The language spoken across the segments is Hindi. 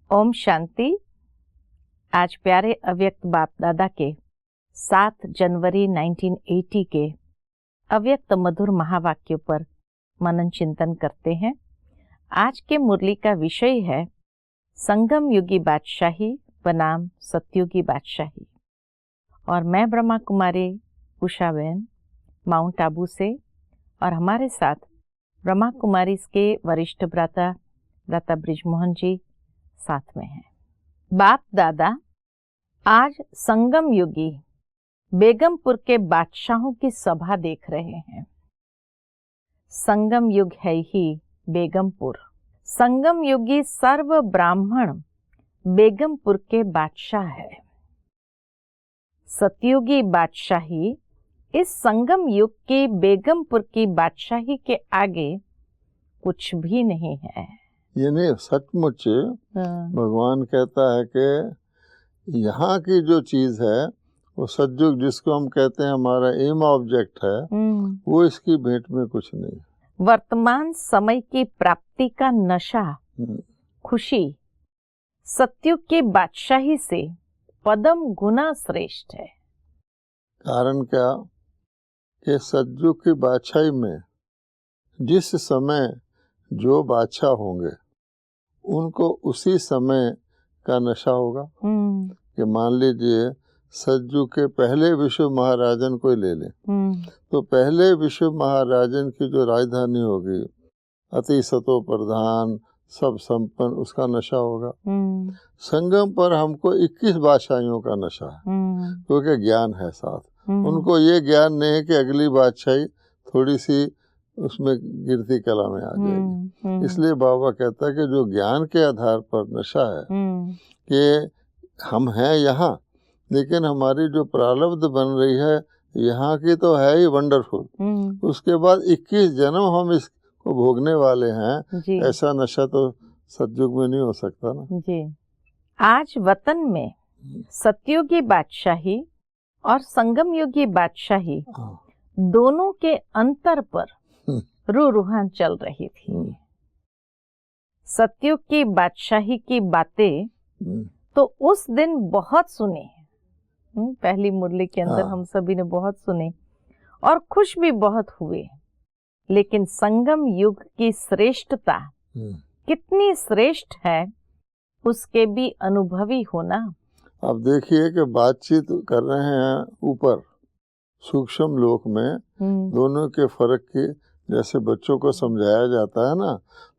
ओम शांति। आज प्यारे अव्यक्त बाप दादा के 7 जनवरी 1980 के अव्यक्त मधुर महावाक्यों पर मनन चिंतन करते हैं। आज के मुरली का विषय है संगम युगी बादशाही बनाम सतयुगी बादशाही। और मैं ब्रह्मा कुमारी उषा बहन माउंट आबू से, और हमारे साथ ब्रह्मा कुमारी के वरिष्ठ भ्राता ब्रिजमोहन जी साथ में हैं। बाप दादा आज संगम युगी बेगमपुर के बादशाहों की सभा देख रहे हैं। संगम युग है ही बेगमपुर। संगम युगी सर्व ब्राह्मण बेगमपुर के बादशाह है। सतयुगी बादशाही इस संगम युग की बेगमपुर की बादशाही के आगे कुछ भी नहीं है। ये नहीं, सचमुच भगवान कहता है कि यहाँ की जो चीज है वो सतयुग, जिसको हम कहते हैं हमारा एम ऑब्जेक्ट है, वो इसकी भेंट में कुछ नहीं। वर्तमान समय की प्राप्ति का नशा, खुशी सतयुग की बादशाही से पदम गुना श्रेष्ठ है। कारण क्या कि सतयुग की बादशाही में जिस समय जो बादशाह होंगे उनको उसी समय का नशा होगा। कि मान लीजिए सतयुग के पहले विश्व महाराजन को ले लें, तो पहले विश्व महाराजन की जो राजधानी होगी अति सतो प्रधान सब संपन्न, उसका नशा होगा। संगम पर हमको 21 बादशाहियों का नशा है, क्योंकि ज्ञान है साथ। उनको ये ज्ञान नहीं है कि अगली बादशाही थोड़ी सी उसमें गिरती कला में आ जाएगी। इसलिए बाबा कहता है कि जो ज्ञान के आधार पर नशा है कि हम हैं यहाँ, लेकिन हमारी जो प्रारब्ध बन रही है यहाँ की तो है ही वंडरफुल, उसके बाद 21 जन्म हम इसको भोगने वाले हैं। ऐसा नशा तो सतयुग में नहीं हो सकता ना जी। आज वतन में सतयुगी बादशाही और संगम युगी बादशाही दोनों के अंतर पर रूहान चल रही थी। सतयुग की बादशाही की बातें तो उस दिन बहुत सुने, पहली मुरली के अंदर हम सभी ने बहुत सुने और खुश भी बहुत हुए। लेकिन संगम युग की श्रेष्ठता कितनी श्रेष्ठ है उसके भी अनुभवी होना। अब देखिए कि बातचीत कर रहे हैं ऊपर सूक्ष्म लोक में, दोनों के फर्क की जैसे बच्चों को समझाया जाता है ना,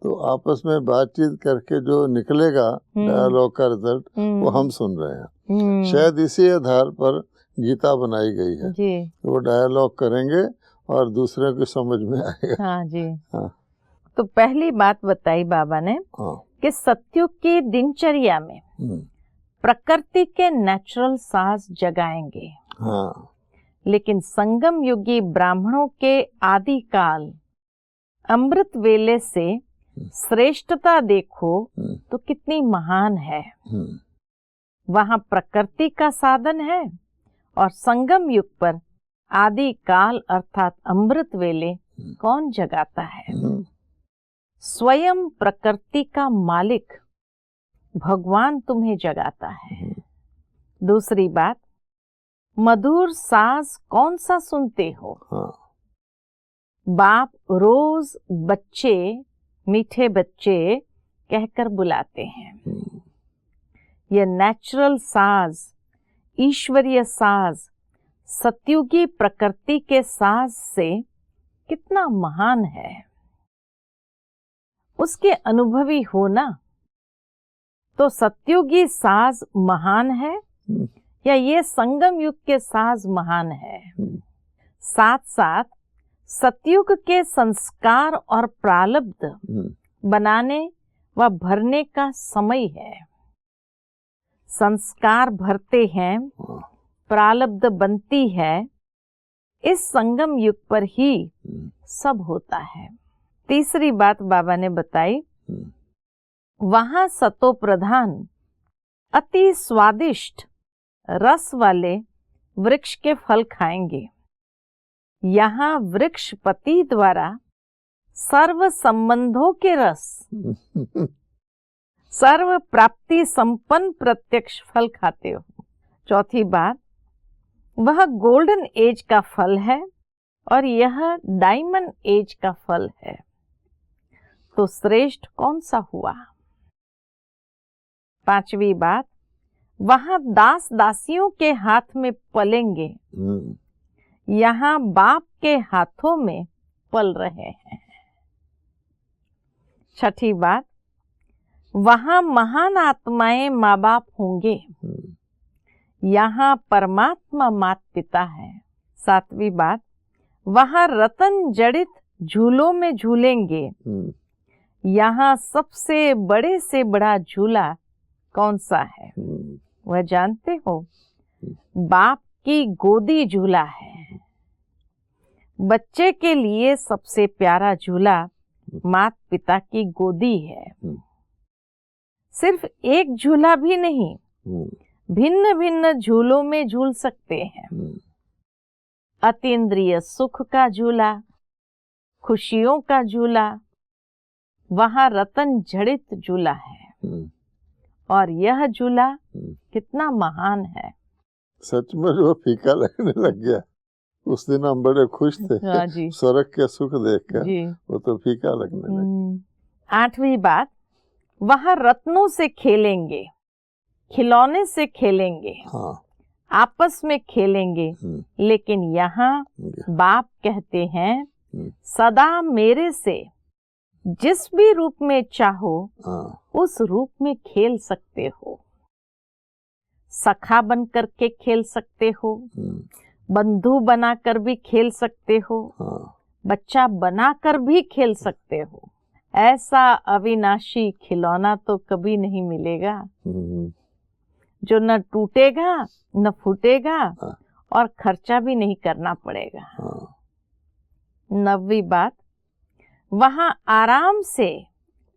तो आपस में बातचीत करके जो निकलेगा डायलॉग का रिजल्ट वो हम सुन रहे हैं। शायद इसी आधार पर गीता बनाई गई है जी। वो डायलॉग करेंगे और दूसरे को समझ में आएगा। हाँ जी। हाँ। तो पहली बात बताई बाबा ने कि सतयुग की दिनचर्या में प्रकृति के नेचुरल साज जगाएंगे। हाँ। लेकिन संगम युगी ब्राह्मणों के आदिकाल अमृत वेले से श्रेष्ठता देखो तो कितनी महान है। वहां प्रकृति का साधन है और संगम युग पर आदिकाल अर्थात अमृत वेले कौन जगाता है? स्वयं प्रकृति का मालिक भगवान तुम्हें जगाता है। दूसरी बात, मधुर साज कौन सा सुनते हो? बाप रोज बच्चे, मीठे बच्चे कहकर बुलाते हैं। यह नेचुरल साज, ईश्वरीय साज सतयुगी प्रकृति के साज से कितना महान है। उसके अनुभवी होना तो सतयुगी साज महान है या ये संगम युग के साज महान है? साथ साथ सतयुग के संस्कार और प्रारब्ध बनाने व भरने का समय है। संस्कार भरते हैं, प्रारब्ध बनती है, इस संगम युग पर ही सब होता है। तीसरी बात बाबा ने बताई, वहां सतो प्रधान अति स्वादिष्ट रस वाले वृक्ष के फल खाएंगे। यहाँ वृक्षपति द्वारा सर्व संबंधों के रस सर्व प्राप्ति संपन्न प्रत्यक्ष फल खाते हो। चौथी बात, वह गोल्डन एज का फल है और यह डायमंड एज का फल है, तो श्रेष्ठ कौन सा हुआ? पांचवी बात, वहां दास दासियों के हाथ में पलेंगे, यहाँ बाप के हाथों में पल रहे हैं। छठी बात, वहां महान आत्माएं माँ बाप होंगे, यहाँ परमात्मा माता पिता है। सातवीं बात, वहां रतन जड़ित झूलों में झूलेंगे, यहाँ सबसे बड़े से बड़ा झूला कौन सा है? वह जानते हो? बाप की गोदी झूला है। बच्चे के लिए सबसे प्यारा झूला माता पिता की गोदी है। सिर्फ एक झूला भी नहीं, भिन्न भिन्न झूलों में झूल सकते हैं। अतीन्द्रिय सुख का झूला, खुशियों का झूला, वहां रतन जड़ित झूला है। और यह झूला कितना महान है। सच में जो फीका लगने लग गया। उस दिन हम बड़े खुश थे स्वर्ग के सुख देखकर, वो तो फीका लगने लगा। आठवीं बात, वहां रत्नों से खेलेंगे, खिलौने से खेलेंगे, आपस में खेलेंगे, लेकिन यहाँ बाप कहते हैं सदा मेरे से जिस भी रूप में चाहो उस रूप में खेल सकते हो। सखा बन करके खेल सकते हो, बंधु बनाकर भी खेल सकते हो, बच्चा बनाकर भी खेल सकते हो। ऐसा अविनाशी खिलौना तो कभी नहीं मिलेगा, जो न टूटेगा न फूटेगा और खर्चा भी नहीं करना पड़ेगा। नवीं बात, वहां आराम से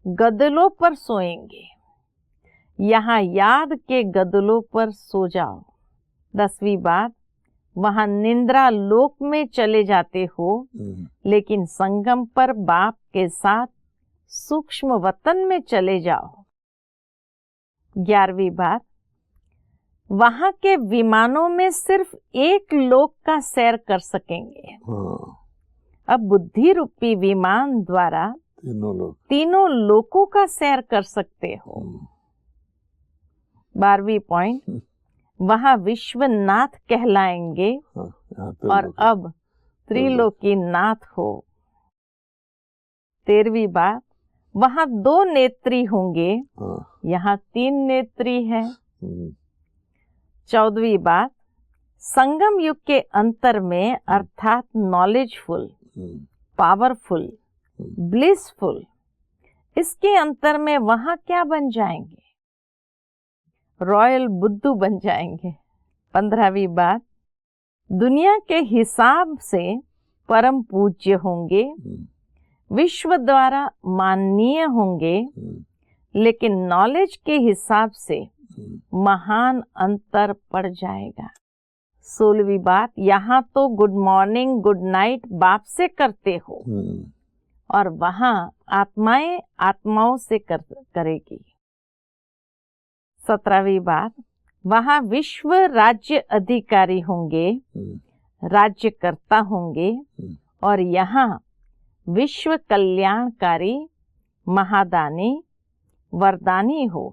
गदलों पर सोएंगे, यहाँ याद के गदलों पर सो जाओ। 10वीं बात, वहां निंद्रा लोक में चले जाते हो, लेकिन संगम पर बाप के साथ सूक्ष्म वतन में चले जाओ। 11वीं बात, वहां के विमानों में सिर्फ एक लोक का सैर कर सकेंगे। अब बुद्धि रूपी विमान द्वारा तीनों लोकों का सैर कर सकते हो। 12वीं पॉइंट, वहां विश्वनाथ कहलाएंगे और अब त्रिलोकी नाथ हो। 13वीं बात, वहां 2 नेत्री होंगे, यहाँ 3 नेत्री है। 14वीं बात, संगम युग के अंतर में अर्थात नॉलेजफुल, पावरफुल, ब्लिसफुल, इसके अंतर में वहां क्या बन जाएंगे? रॉयल बुद्धू बन जाएंगे। 15वीं बात, दुनिया के हिसाब से परम पूज्य होंगे, विश्व द्वारा माननीय होंगे, लेकिन नॉलेज के हिसाब से महान अंतर पड़ जाएगा। 16वीं बात, यहाँ तो गुड मॉर्निंग गुड नाइट बाप से करते हो और वहां आत्माएं आत्माओं से करेगी। 17वीं बात, वहां विश्व राज्य अधिकारी होंगे, राज्यकर्ता होंगे और यहाँ विश्व कल्याणकारी महादानी वरदानी हो,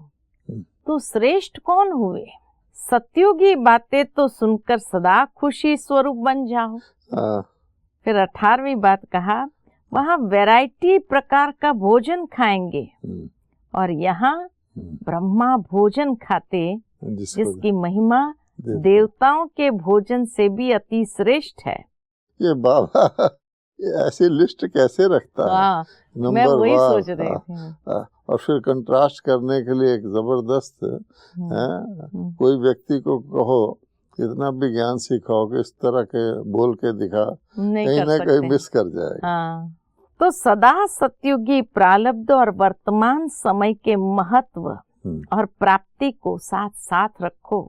तो श्रेष्ठ कौन हुए? सत्युगी बातें तो सुनकर सदा खुशी स्वरूप बन जाओ। फिर 18वीं बात कहा, वहां वैरायटी प्रकार का भोजन खाएंगे और यहाँ ब्रह्मा भोजन खाते, जिसकी महिमा देवताओं के भोजन से भी अति श्रेष्ठ है। ये बाबा ये ऐसी लिस्ट कैसे रखता है? मैं वही सोच रही थी। और फिर कंट्रास्ट करने के लिए एक जबरदस्त कोई व्यक्ति को कहो कितना भी ज्ञान सिखाओ कि इस तरह के बोल के दिखा, कहीं ना कहीं मिस कर जाएगा। तो सदा सत्युगी प्रारब्ध और वर्तमान समय के महत्व और प्राप्ति को साथ साथ रखो,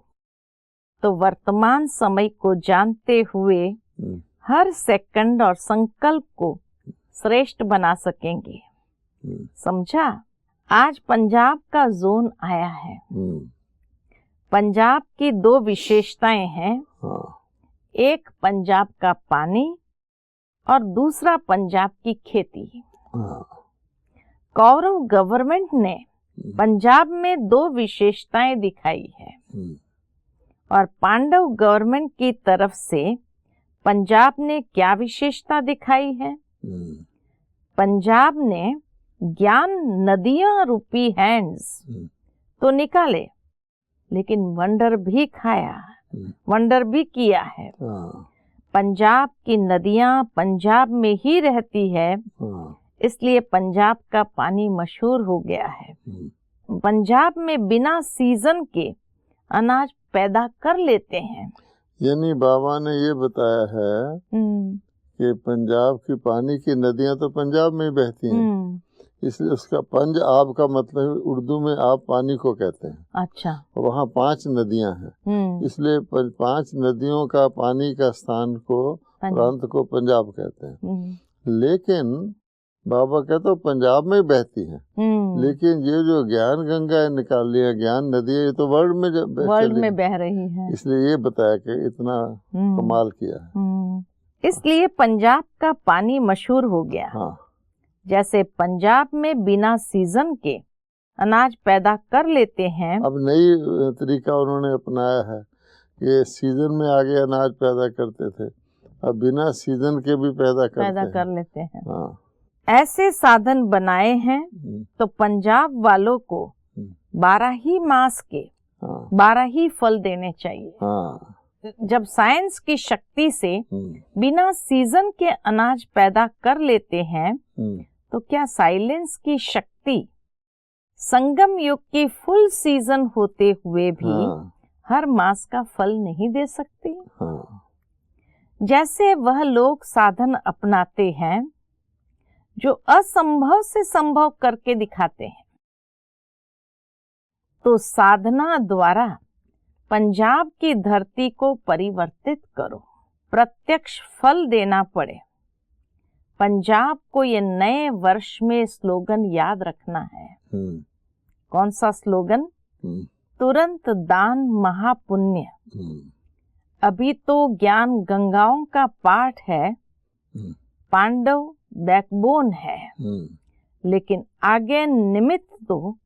तो वर्तमान समय को जानते हुए हर सेकंड और संकल्प को श्रेष्ठ बना सकेंगे। समझा? आज पंजाब का जोन आया है। पंजाब की दो विशेषताएं हैं। एक पंजाब का पानी और दूसरा पंजाब की खेती। कौरव गवर्नमेंट ने पंजाब में दो विशेषताएं दिखाई है और पांडव गवर्नमेंट की तरफ से पंजाब ने क्या विशेषता दिखाई है? पंजाब ने ज्ञान नदियां रूपी हैंड्स तो निकाले, लेकिन वंडर भी खाया, वंडर भी किया है। पंजाब की नदियां पंजाब में ही रहती है, इसलिए पंजाब का पानी मशहूर हो गया है। पंजाब में बिना सीजन के अनाज पैदा कर लेते हैं। यानी बाबा ने ये बताया है कि पंजाब की पानी की नदियां तो पंजाब में ही बहती हैं, इसलिए उसका पंज आब का मतलब उर्दू में आब पानी को कहते हैं। अच्छा। वहाँ 5 नदियां हैं, इसलिए 5 नदियों का पानी का स्थान को प्रांत को पंजाब कहते हैं। लेकिन बाबा कहते हो पंजाब में बहती हैं, लेकिन ये जो ज्ञान गंगा निकाल लिया, ज्ञान नदी है, ये तो वर्ल्ड में बह रही है, इसलिए ये बताया कि इतना कमाल किया है। इसलिए पंजाब का पानी मशहूर हो गया। हाँ। जैसे पंजाब में बिना सीजन के अनाज पैदा कर लेते हैं। अब नई तरीका उन्होंने अपनाया है कि सीजन में आगे अनाज पैदा करते थे, अब बिना सीजन के भी पैदा कर लेते हैं। हाँ। ऐसे साधन बनाए हैं तो पंजाब वालों को 12 ही मास के 12 ही फल देने चाहिए। हाँ। जब साइंस की शक्ति से बिना सीजन के अनाज पैदा कर लेते हैं, तो क्या साइलेंस की शक्ति संगम युग की फुल सीजन होते हुए भी हर मास का फल नहीं दे सकती? जैसे वह लोग साधन अपनाते हैं जो असंभव से संभव करके दिखाते हैं, तो साधना द्वारा पंजाब की धरती को परिवर्तित करो, प्रत्यक्ष फल देना पड़े। पंजाब को ये नए वर्ष में स्लोगन याद रखना है। कौन सा स्लोगन? तुरंत दान महापुण्य। अभी तो ज्ञान गंगाओं का पाठ है, पांडव बैकबोन है, लेकिन आगे निमित्त तो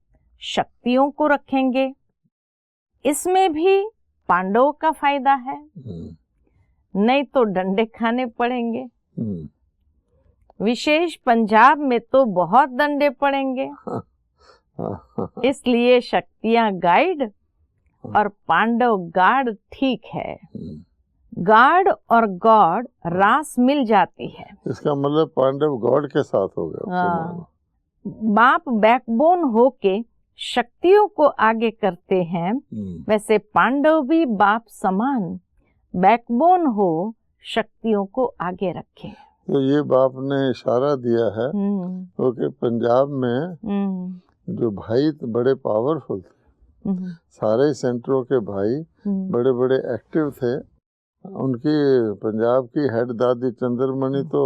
शक्तियों को रखेंगे। इसमें भी पांडवों का फायदा है, नहीं तो डंडे खाने पड़ेंगे। विशेष पंजाब में तो बहुत डंडे पड़ेंगे। इसलिए शक्तियां गाइड और पांडव गार्ड ठीक है। गार्ड और गॉड रास मिल जाती है। इसका मतलब पांडव गॉड के साथ हो गया। बाप बैकबोन होके शक्तियों को आगे करते हैं, वैसे पांडव भी बाप समान बैकबोन हो शक्तियों को आगे रखे। तो ये बाप ने इशारा दिया है क्योंकि पंजाब में जो भाई बड़े पावरफुल थे, सारे सेंटरों के भाई बड़े बड़े एक्टिव थे। उनकी पंजाब की हेड दादी चंद्रमणि तो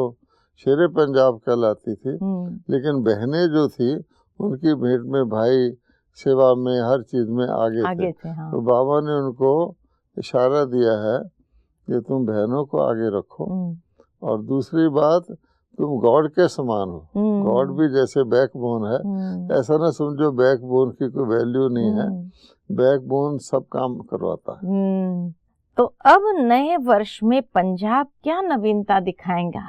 शेरे पंजाब कहलाती थी, लेकिन बहनें जो थी उनकी भेंट में भाई सेवा में हर चीज में आगे थे। हाँ। तो बाबा ने उनको इशारा दिया है कि तुम बहनों को आगे रखो, और दूसरी बात तुम गॉड के समान हो। गॉड भी जैसे बैकबोन है, ऐसा ना समझो बैकबोन की कोई वैल्यू नहीं है, बैकबोन सब काम करवाता है। तो अब नए वर्ष में पंजाब क्या नवीनता दिखाएगा?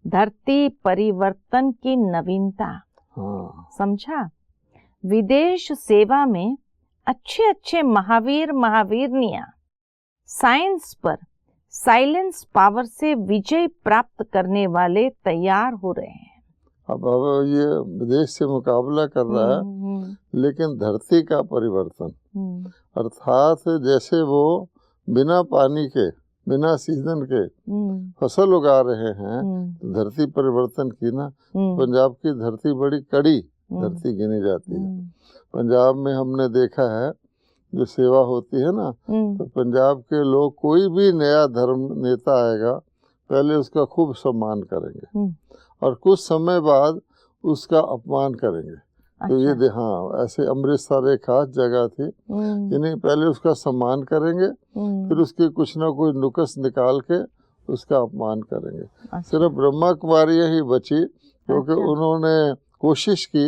धरती परिवर्तन की नवीनता। समझा? विदेश सेवा में अच्छे अच्छे महावीर महावीरनियां साइंस पर साइलेंस पावर से विजय प्राप्त करने वाले तैयार हो रहे हैं। अब ये विदेश से मुकाबला कर रहा है, लेकिन धरती का परिवर्तन, अर्थात जैसे वो बिना पानी के बिना सीजन के फसल उगा रहे हैं, तो धरती परिवर्तन की ना। पंजाब की धरती बड़ी कड़ी धरती गिनी जाती है। पंजाब में हमने देखा है जो सेवा होती है ना, तो पंजाब के लोग कोई भी नया धर्म नेता आएगा पहले उसका खूब सम्मान करेंगे और कुछ समय बाद उसका अपमान करेंगे। तो ये हाँ, ऐसे अमृतसर एक खास जगह थी, यानी पहले उसका सम्मान करेंगे, फिर उसके कुछ ना कुछ नुक्स निकाल के उसका अपमान करेंगे। सिर्फ ब्रह्मा कुमारी ही बची, क्योंकि उन्होंने कोशिश की,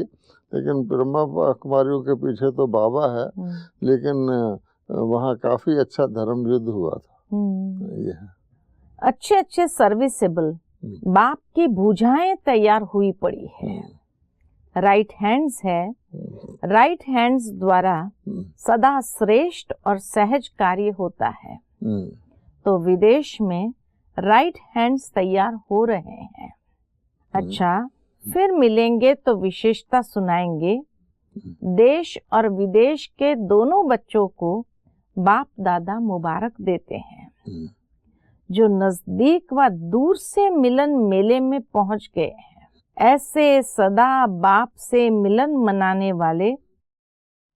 लेकिन ब्रह्मा कुमारियों के पीछे तो बाबा है, लेकिन वहाँ काफी अच्छा धर्म युद्ध हुआ था। ये है। अच्छे अच्छे सर्विसेबल बाप की भुजाएं तैयार हुई पड़ी है। राइट हैंड्स है, राइट हैंड्स द्वारा सदा श्रेष्ठ और सहज कार्य होता है। तो विदेश में राइट हैंड्स तैयार हो रहे हैं। अच्छा, फिर मिलेंगे तो विशेषता सुनाएंगे। देश और विदेश के दोनों बच्चों को बाप दादा मुबारक देते हैं। जो नजदीक व दूर से मिलन मेले में पहुंच गए हैं, ऐसे सदा बाप से मिलन मनाने वाले,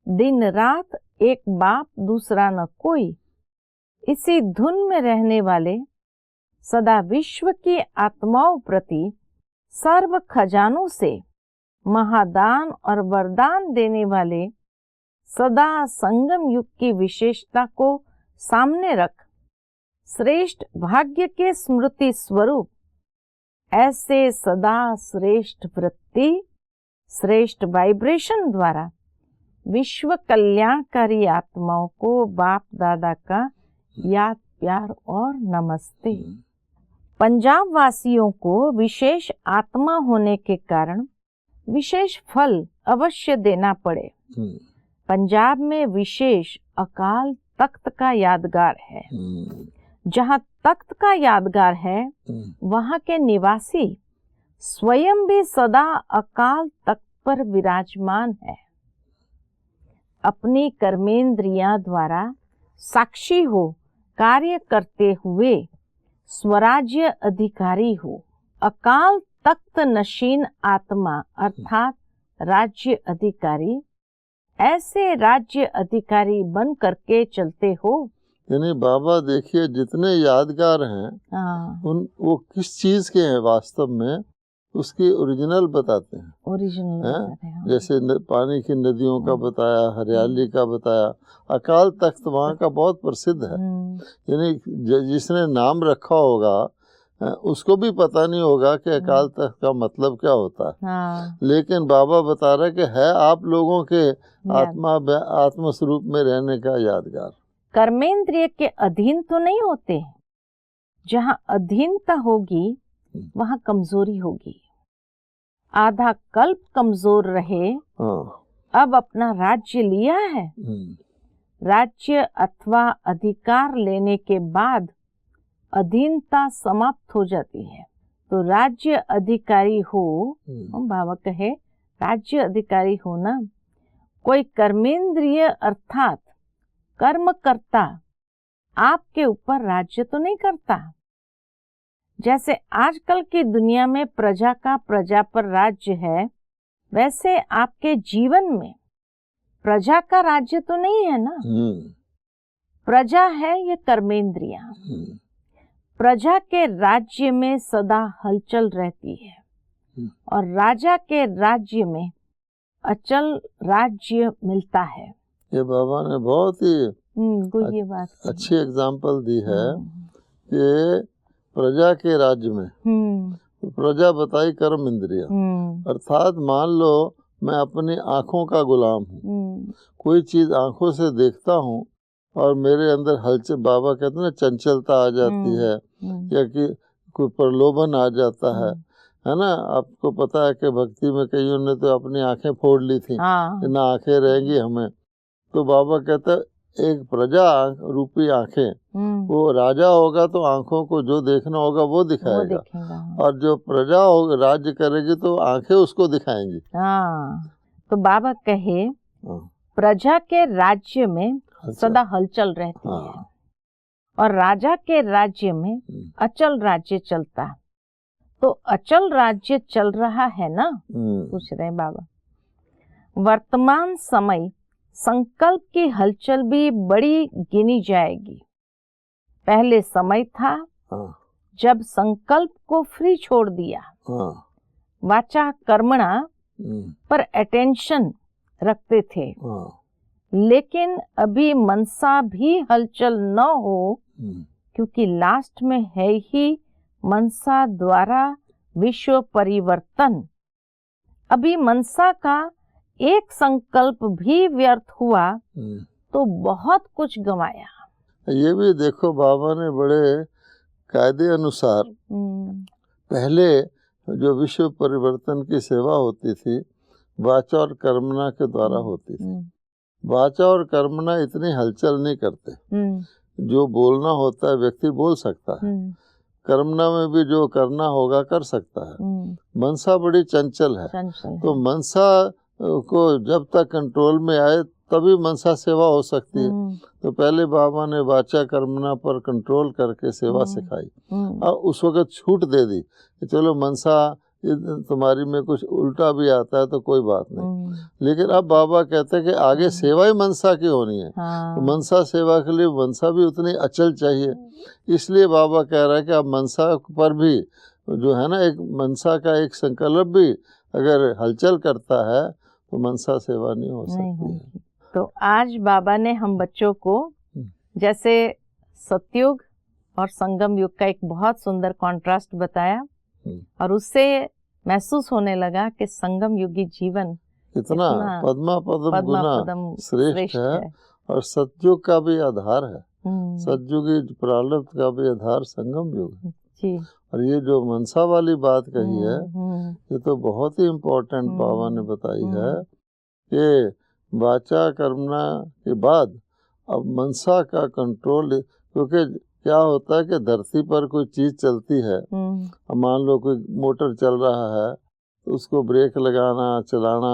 दिन रात एक बाप दूसरा न कोई, इसी धुन में रहने वाले, सदा विश्व की आत्माओं प्रति सर्व खजानों से महादान और वरदान देने वाले, सदा संगम युग की विशेषता को सामने रख श्रेष्ठ भाग्य के स्मृति स्वरूप ऐसे सदा श्रेष्ठ वृत्ति, श्रेष्ठ वाइब्रेशन द्वारा विश्व कल्याणकारी आत्माओं को बाप दादा का याद प्यार और नमस्ते। पंजाब वासियों को विशेष आत्मा होने के कारण विशेष फल अवश्य देना पड़े। पंजाब में विशेष अकाल तख्त का यादगार है। जहाँ तख्त का यादगार है, वहाँ के निवासी स्वयं भी सदा अकाल तख्त पर विराजमान है। अपनी कर्मेंद्रियां द्वारा साक्षी हो, कार्य करते हुए स्वराज्य अधिकारी हो। अकाल तख्त नशीन आत्मा अर्थात राज्य अधिकारी, ऐसे राज्य अधिकारी बन करके चलते हो। यानी बाबा देखिए जितने यादगार हैं, वो किस चीज के हैं वास्तव में, उसकी ओरिजिनल बताते हैं। ओरिजिनल बताते हैं। जैसे पानी की नदियों का बताया, हरियाली का बताया। अकाल तख्त वहाँ का बहुत प्रसिद्ध है। यानी जिसने नाम रखा होगा उसको भी पता नहीं होगा कि अकाल तख्त का मतलब क्या होता है। लेकिन बाबा बता रहे कि है आप लोगों के आत्म स्वरूप में रहने का यादगार। कर्मेंद्रिय के अधीन तो नहीं होते। जहाँ अधीनता होगी वहाँ कमजोरी होगी। आधा कल्प कमजोर रहे, अब अपना राज्य लिया है। राज्य अथवा अधिकार लेने के बाद अधीनता समाप्त हो जाती है। तो राज्य अधिकारी हो, बाबा कहे राज्य अधिकारी हो ना। कोई कर्मेंद्रिय अर्थात कर्म करता आपके ऊपर राज्य तो नहीं करता। जैसे आजकल की दुनिया में प्रजा का प्रजा पर राज्य है, वैसे आपके जीवन में प्रजा का राज्य तो नहीं है ना। प्रजा है ये कर्मेंद्रियां। प्रजा के राज्य में सदा हलचल रहती है और राजा के राज्य में अचल राज्य मिलता है। ये बाबा ने बहुत ही बात अच्छी एग्जाम्पल दी है कि प्रजा के राज्य में प्रजा बताई कर्म इंद्रिया, अर्थात मान लो मैं अपनी आँखों का गुलाम हूँ। कोई चीज आँखों से देखता हूँ और मेरे अंदर हलचल, बाबा कहते हैं ना, चंचलता आ जाती है या कि कोई प्रलोभन आ जाता है ना। आपको पता है कि भक्ति में कईयों ने तो अपनी आंखें फोड़ ली थी, ना आंखें रहेंगी हमें। तो बाबा कहता है एक प्रजा रूपी आंखें, वो राजा होगा तो आंखों को जो देखना होगा वो दिखाएगा, और जो प्रजा राज्य करेगी तो आंखें उसको दिखाएंगी। तो बाबा कहे प्रजा के राज्य में सदा हलचल रहती है और राजा के राज्य में अचल राज्य चलता। तो अचल राज्य चल रहा है ना, पूछ रहे बाबा। वर्तमान समय संकल्प की हलचल भी बड़ी गिनी जाएगी। पहले समय था जब संकल्प को फ्री छोड़ दिया। वाचा कर्मणा पर अटेंशन रखते थे, हाँ, लेकिन अभी मनसा भी हलचल न हो, क्योंकि लास्ट में है ही मनसा द्वारा विश्व परिवर्तन। अभी मनसा का एक संकल्प भी व्यर्थ हुआ तो बहुत कुछ गंवाया। ये भी देखो बाबा ने बड़े कायदे अनुसार पहले जो विश्व परिवर्तन की सेवा होती थी वाचा और कर्मणा के द्वारा होती थी। वाचा और कर्मणा इतनी हलचल नहीं करते, जो बोलना होता है व्यक्ति बोल सकता है, कर्मणा में भी जो करना होगा कर सकता है। मनसा बड़ी चंचल है, तो मनसा को जब तक कंट्रोल में आए तभी मनसा सेवा हो सकती है। तो पहले बाबा ने वाचा कर्मणा पर कंट्रोल करके सेवा सिखाई और उस वक्त छूट दे दी कि चलो मनसा तुम्हारी में कुछ उल्टा भी आता है तो कोई बात नहीं, लेकिन अब बाबा कहते हैं कि आगे सेवा ही मनसा की होनी है। तो मनसा सेवा के लिए मनसा भी उतनी अचल चाहिए, इसलिए बाबा कह रहा है कि अब मनसा पर भी जो है ना, एक मनसा का एक संकल्प भी अगर हलचल करता है तो मनसा सेवा नहीं हो सकती है। तो आज बाबा ने हम बच्चों को जैसे सतयुग और संगम युग का एक बहुत सुंदर कॉन्ट्रास्ट बताया और उससे महसूस होने लगा कि संगम युगी जीवन इतना पद्मा पदम गुना श्रेष्ठ है और सतयुग का भी आधार है। सतयुगी प्रारब्ध का भी आधार संगम युग है जी। और ये जो मनसा वाली बात कही है ये तो बहुत ही इम्पोर्टेंट बाबा ने बताई है कि वाचा कर्मणा के बाद अब मनसा का कंट्रोल, क्योंकि क्या होता है कि धरती पर कोई चीज चलती है, अब मान लो कोई मोटर चल रहा है तो उसको ब्रेक लगाना चलाना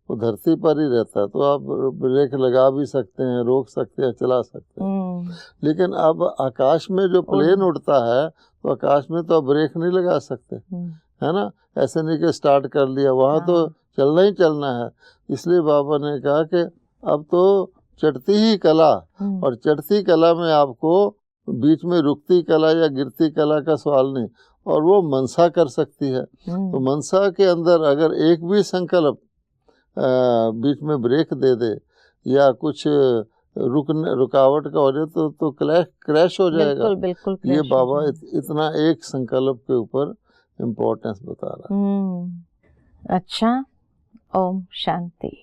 वो धरती पर ही रहता है, तो आप ब्रेक लगा भी सकते हैं, रोक सकते हैं, चला सकते हैं। लेकिन अब आकाश में जो प्लेन उड़ता है तो आकाश में तो आप ब्रेक नहीं लगा सकते, है ना। ऐसे नहीं कि स्टार्ट कर लिया, वहाँ तो चलना ही चलना है। इसलिए बाबा ने कहा कि अब तो चढ़ती ही कला, और चढ़ती कला में आपको बीच में रुकती कला या गिरती कला का सवाल नहीं, और वो मनसा कर सकती है। तो मनसा के अंदर अगर एक भी संकल्प बीच में ब्रेक दे दे या कुछ रुकावट का हो जाए तो क्रैश हो जाएगा। बिल्कुल ये बाबा इतना एक संकल्प के ऊपर इम्पोर्टेंस बता रहा है। अच्छा, ओम शांति।